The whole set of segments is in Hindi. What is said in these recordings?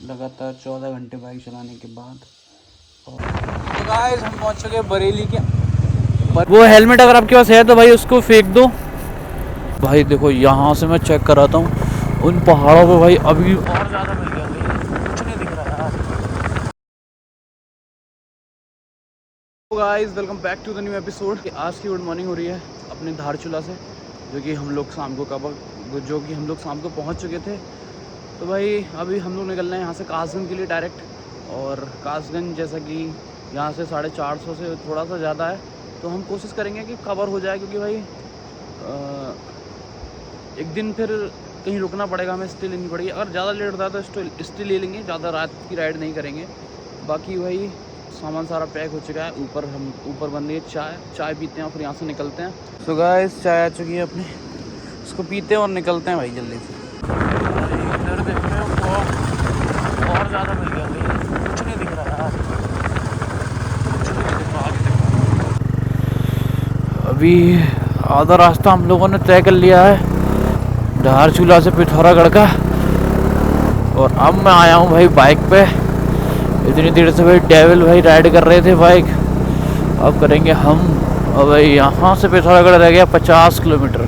लगातार 14 घंटे बाइक चलाने के बाद। तो गाइस हम पहुंच चुके बरेली के। वो हेलमेट अगर आपके पास है तो भाई उसको फेंक दो। भाई देखो यहाँ से मैं चेक कराता हूँ उन पहाड़ों पे भाई अभी और ज़्यादा मिल गया भाई, कुछ नहीं दिख रहा यार। तो guys welcome back to the new episode. आज की गुड मॉर्निंग हो रही है अपने धारचूला से, जो कि हम लोग शाम को पहुँच चुके थे। तो भाई अभी हम लोग निकल रहे हैं यहाँ से कासगंज के लिए डायरेक्ट। और कासगंज जैसा कि यहाँ से 450 से थोड़ा सा ज़्यादा है, तो हम कोशिश करेंगे कि कवर हो जाए, क्योंकि भाई एक दिन फिर कहीं रुकना पड़ेगा, हमें स्टे लेनी पड़ेगी। अगर ज़्यादा लेट होता है तो स्टे ले लेंगे, ज़्यादा रात की राइड नहीं करेंगे। बाकी भाई सामान सारा पैक हो चुका है। ऊपर बन रही है चाय पीते हैं और फिर यहाँ से निकलते हैं। तो गाइस चाय आ चुकी है अपनी, इसको पीते हैं और निकलते हैं भाई जल्दी से। इधर देख रहे हो और ज़्यादा मिल गया भाई, कुछ नहीं दिख रहा यार, कुछ भी नहीं दिख रहा। आगे देखो अभी आधा रास्ता हम लोगों ने तय कर लिया है धारचूला से पिथौरागढ़ का। और अब मैं आया हूँ भाई बाइक पे। इतनी देर से भाई डेविल भाई राइड कर रहे थे बाइक, अब करेंगे हम। और भाई यहाँ से पिथौरागढ़ रह गया 50 किलोमीटर,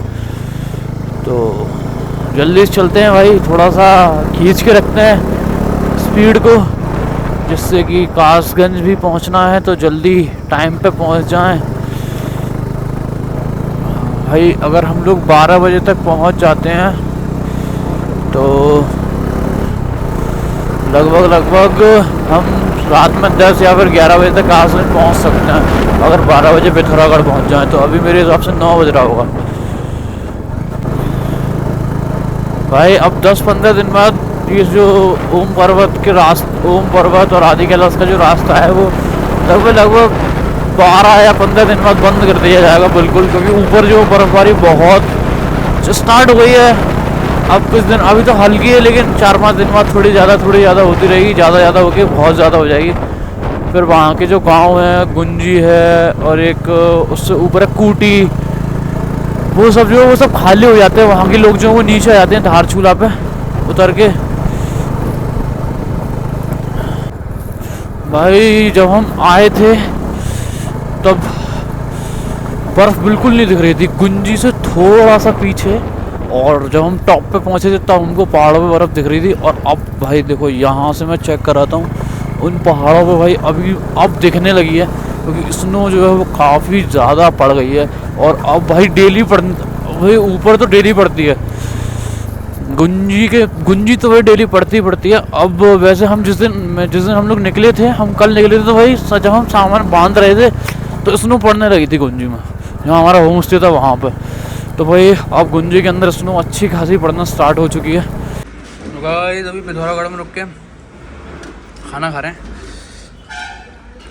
तो जल्दी से चलते हैं भाई। थोड़ा सा खींच के रखते हैं स्पीड को, जिससे कि कासगंज भी पहुँचना है तो जल्दी टाइम पे पहुँच जाएं भाई। अगर हम लोग 12 बजे तक पहुँच जाते हैं तो लगभग हम रात में 10 या फिर 11 बजे तक कासगंज पहुँच सकते हैं। अगर 12 बजे पिथौरागढ़ पहुँच जाएं तो अभी मेरे हिसाब से 9 बज रहा होगा भाई। अब 10-15 दिन बाद ये जो ओम पर्वत और आदि कैलाश का जो रास्ता है वो लगभग 12 या 15 दिन बाद बंद कर दिया जाएगा बिल्कुल, क्योंकि ऊपर जो बर्फबारी बहुत स्टार्ट हो गई है। अब कुछ दिन अभी तो हल्की है, लेकिन 4-5 दिन बाद थोड़ी ज़्यादा होती रहेगी, ज़्यादा होकर बहुत ज़्यादा हो जाएगी। फिर वहाँ के जो गांव हैं, गुंजी है और एक उससे ऊपर है कूटी, वो सब खाली हो जाते हैं। वहाँ के लोग जो वो नीचे आ जाते हैं धारचूला पे उतर के। भाई जब हम आए थे तब बर्फ़ बिल्कुल नहीं दिख रही थी, गुंजी से थोड़ा सा पीछे। और जब हम टॉप पे पहुँचे थे तब हमको पहाड़ों पे बर्फ़ दिख रही थी। और अब भाई देखो यहाँ से मैं चेक कराता हूँ उन पहाड़ों पे भाई अभी अब दिखने लगी है, क्योंकि स्नो जो है वो काफ़ी ज़्यादा पड़ गई है। और अब भाई भाई ऊपर तो डेली पड़ती है, गुंजी तो भाई डेली पड़ती है। अब वैसे हम जिस दिन हम लोग निकले थे, हम कल निकले थे, तो भाई जब हम सामान बांध रहे थे तो स्नो पड़ने लगी थी गुंजी में, जहाँ हमारा होम स्टे था वहाँ पे। तो भाई अब गुंजी के अंदर स्नो अच्छी खासी पड़ना स्टार्ट हो चुकी है। तो गाइस अभी पिथौरागढ़ में रुक के खाना खा रहे हैं।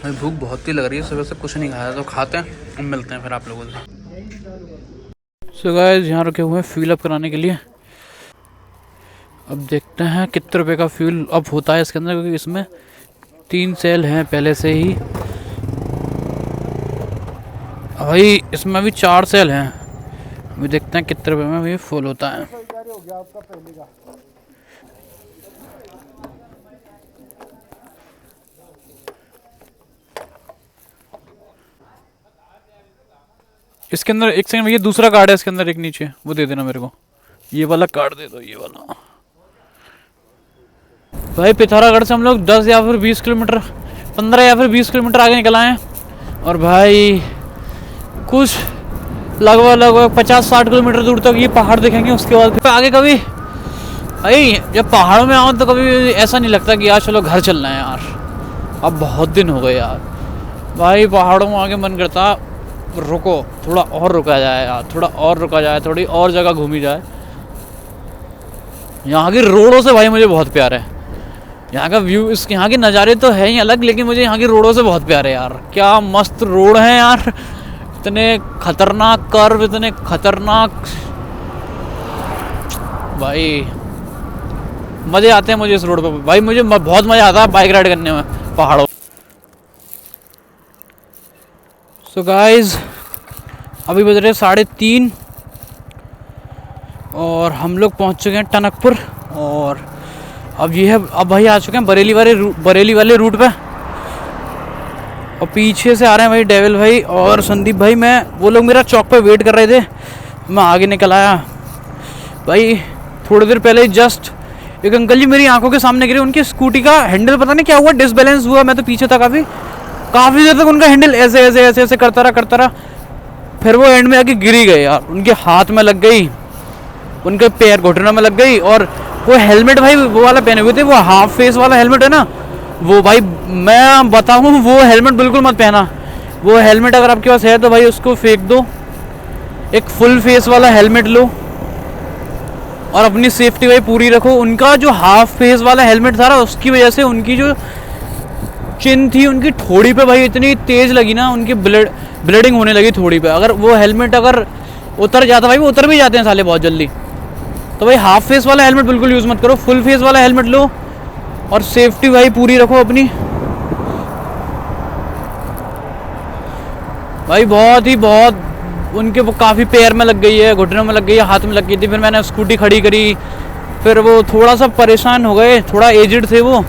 भाई भूख बहुत ही लग रही है, सुबह से कुछ नहीं खाया, तो खाते हैं, मिलते हैं फिर आप लोगों से। सो गाइस यहाँ रुके हुए हैं फ्यूल अप कराने के लिए। अब देखते हैं कितने रुपए का फ्यूल अप होता है इसके अंदर, क्योंकि इसमें 3 सेल हैं पहले से ही। भाई इसमें अभी 4 सेल हैं, अभी देखते हैं कितने रुपए में अभी फुल होता है। इसके अंदर एक सेकंड भैया, दूसरा कार्ड है इसके अंदर एक नीचे, वो दे देना मेरे को। ये वाला कार्ड दे दो, ये वाला। भाई पिथौरागढ़ से हम लोग 10 या फिर 20 किलोमीटर 15 या फिर 20 किलोमीटर आगे निकल आए हैं। और भाई कुछ लगभग 50-60 किलोमीटर दूर तक ये पहाड़ दिखेंगे। उसके बाद फिर आगे कभी भाई जब पहाड़ों में आओ तो कभी ऐसा नहीं लगता कि यार चलो घर चलना है यार, अब बहुत दिन हो गए यार। भाई पहाड़ों में आगे मन करता रुको, थोड़ा और रुका जाए यार, थोड़ी और जगह घूमी जाए। यहाँ की रोडों से भाई मुझे बहुत प्यार है, यहाँ का व्यू, यहाँ के नज़ारे तो है ही अलग, लेकिन मुझे यहाँ की रोडों से बहुत प्यार है यार। क्या मस्त रोड हैं यार, इतने खतरनाक कर्व, इतने खतरनाक। भाई मज़े आते हैं मुझे इस रोड पर भाई, मुझे बहुत मज़ा आता है बाइक राइड करने में पहाड़ों। सो गाइस अभी बज रहे 3:30 और हम लोग पहुंच चुके हैं टनकपुर। और अब ये है, अब भाई आ चुके हैं बरेली वाले रूट पे, और पीछे से आ रहे हैं भाई डेविल भाई और संदीप भाई। वो लोग मेरा चौक पे वेट कर रहे थे, मैं आगे निकल आया भाई। थोड़ी देर पहले जस्ट एक अंकल जी मेरी आंखों के सामने गिरे, उनकी स्कूटी का हैंडल पता नहीं क्या हुआ, डिसबैलेंस हुआ। मैं तो पीछे था काफ़ी देर तक उनका हैंडल ऐसे ऐसे ऐसे ऐसे करता रहा, फिर वो एंड में आके गिर ही गए यार। उनके हाथ में लग गई, उनके पैर घुटनों में लग गई, और वो हेलमेट भाई वो वाला पहने हुए थे, वो हाफ फेस वाला हेलमेट है ना वो। भाई मैं बताऊँ, वो हेलमेट बिल्कुल मत पहना। वो हेलमेट अगर आपके पास है तो भाई उसको फेंक दो, एक फुल फेस वाला हेलमेट लो और अपनी सेफ्टी भाई पूरी रखो। उनका जो हाफ फेस वाला हेलमेट था ना, उसकी वजह से उनकी जो चिन थी उनकी ठोड़ी पे भाई इतनी तेज लगी ना, उनकी ब्लीडिंग होने लगी थोड़ी पे। अगर वो हेलमेट अगर उतर जाता, भाई वो उतर भी जाते हैं साले बहुत जल्दी। तो भाई हाफ फेस वाला हेलमेट बिल्कुल यूज़ मत करो, फुल फेस वाला हेलमेट लो और सेफ्टी भाई पूरी रखो अपनी। भाई बहुत उनके वो काफ़ी पैर में लग गई है, घुटनों में लग गई है, हाथ में लग गई थी। फिर मैंने स्कूटी खड़ी करी, फिर वो थोड़ा सा परेशान हो गए, थोड़ा एजड थे वो,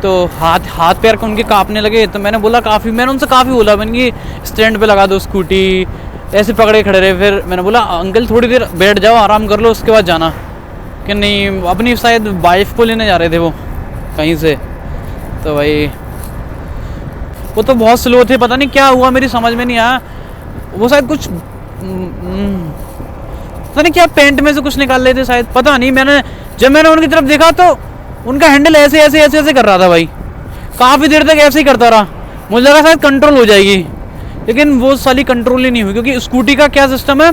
तो हाथ पैर को उनके कांपने लगे। तो मैंने उनसे काफ़ी बोला, मैंने स्टैंड पे लगा दो स्कूटी, ऐसे पकड़े खड़े रहे। फिर मैंने बोला अंकल थोड़ी देर बैठ जाओ, आराम कर लो, उसके बाद जाना। कि नहीं, अपनी शायद वाइफ को लेने जा रहे थे वो कहीं से। तो भाई वो तो बहुत स्लो थे, पता नहीं क्या हुआ, मेरी समझ में नहीं आया। वो शायद कुछ पता नहीं क्या पैंट में से कुछ निकाल रहे थे शायद, पता नहीं। जब मैंने उनकी तरफ देखा तो उनका हैंडल ऐसे ऐसे ऐसे ऐसे कर रहा था भाई, काफ़ी देर तक ऐसे ही करता रहा। मुझे लगा शायद कंट्रोल हो जाएगी, लेकिन वो साली कंट्रोल ही नहीं हुई। क्योंकि स्कूटी का क्या सिस्टम है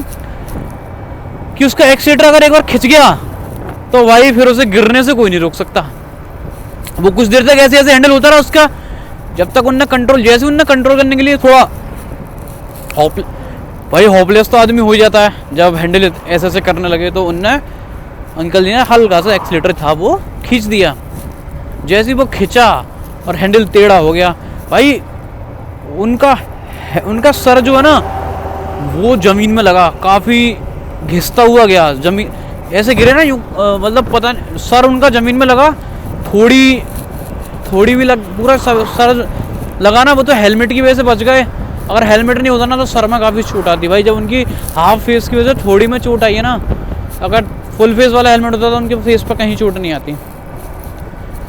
कि उसका एक्सीटर अगर एक बार खिंच गया तो भाई फिर उसे गिरने से कोई नहीं रोक सकता। वो कुछ देर तक ऐसे ऐसे हैंडल होता रहा उसका, जब तक उनने कंट्रोल करने के लिए थोड़ा भाई होपलेस तो आदमी हो ही जाता है जब हैंडल ऐसे ऐसे करने लगे। तो उनने अंकल जी ने हल्का सा एक्सीलेटर था वो खींच दिया। जैसे ही वो खिंचा और हैंडल टेढ़ा हो गया भाई, उनका सर जो है ना वो ज़मीन में लगा, काफ़ी घिसता हुआ गया ज़मीन, ऐसे गिरे ना यूँ, मतलब पता नहीं, सर उनका ज़मीन में लगा, थोड़ी भी पूरा सर लगा ना। वो तो हेलमेट की वजह से बच गए, अगर हेलमेट नहीं होता ना तो सर में काफ़ी चोट आती भाई। जब उनकी हाफ फेस की वजह से थोड़ी में चोट आई है ना, अगर फुल फेस वाला हेलमेट होता तो उनके फेस पर कहीं चोट नहीं आती।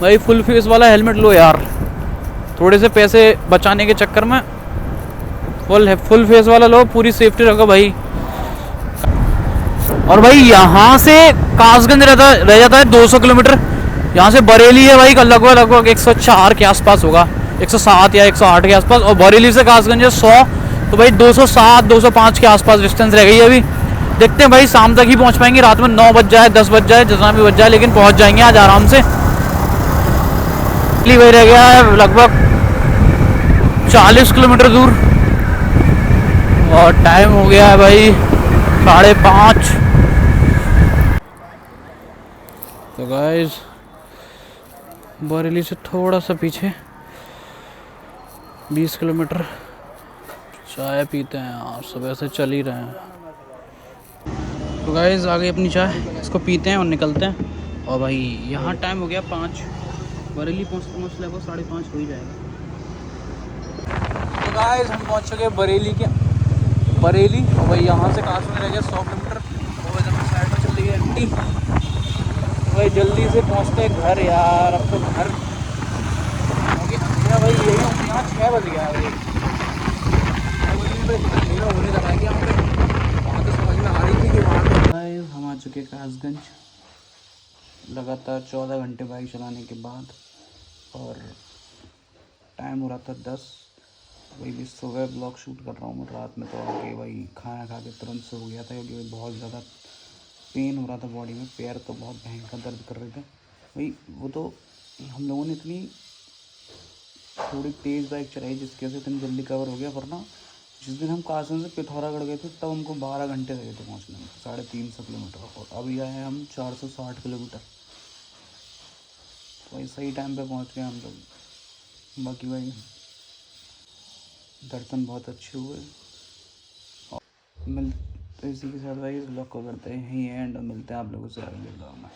भाई फुल फेस वाला हेलमेट लो यार, थोड़े से पैसे बचाने के चक्कर में फुल फेस वाला लो, पूरी सेफ्टी रखो भाई। और भाई यहाँ से कासगंज रह जाता है 200 किलोमीटर। यहाँ से बरेली है भाई लगभग 104 के आसपास होगा, 107 या 108 के आसपास। और बरेली से कासगंज है 100, तो भाई 207 205 के आसपास डिस्टेंस रह गई है अभी। देखते हैं भाई शाम तक ही पहुँच पाएंगे, रात में 9 बज जाए 10 बज जाए जितना भी बज जाए, लेकिन पहुँच जाएंगे आज आराम से। भाई रह गया है लगभग 40 किलोमीटर दूर और टाइम हो गया है भाई 5:30। तो गाइस बरेली से थोड़ा सा पीछे 20 किलोमीटर, चाय पीते हैं यार, सुबह से चल ही रहे हैं। तो गाइस आ गई अपनी चाय, इसको पीते हैं और निकलते हैं। और भाई यहाँ टाइम हो गया 5, बरेली पहुँचते लगभग 5:30 हो ही जाएगा। तो गाइस हम पहुँच चुके बरेली, और भाई यहाँ से कासगंज रह गया 100 किलोमीटर। और इधर साइड में चल रही है एंटी, भाई जल्दी से पहुँचते हैं घर यार। अब तो घर भाई यही यहाँ 6 बज गया है, होने लगा है कि यहाँ पे, वहाँ तो समझ में आ रही थी कि वहाँ पे हम आ चुके कासगंज लगातार 14 घंटे बाइक चलाने के बाद। और टाइम हो रहा था 10। वही भी सुबह ब्लॉग शूट कर रहा हूँ मैं, रात में तो आके वही खाना खा के तुरंत सो गया था, क्योंकि बहुत ज़्यादा पेन हो रहा था बॉडी में, पैर तो बहुत भयंकर दर्द कर रहे थे भाई। वो तो हम लोगों ने इतनी थोड़ी तेज़ बाइक चलाई जिसकी वजह से इतनी जल्दी कवर हो गया, वरना जिस दिन हम कासगंज से पिथौरागढ़ गए थे तब हमको 12 घंटे लगे थे पहुँचने में, 350 किलोमीटर। और अभी आए हम 460 किलोमीटर, तो भाई सही टाइम पे पहुँच गए हम लोग। बाकी भाई दर्शन बहुत अच्छे हुए। और मिलते इसी के साथ भाई इस ब्लॉग को करते हैं यहीं एंड, और मिलते हैं आप लोगों से अगले ब्लॉग में।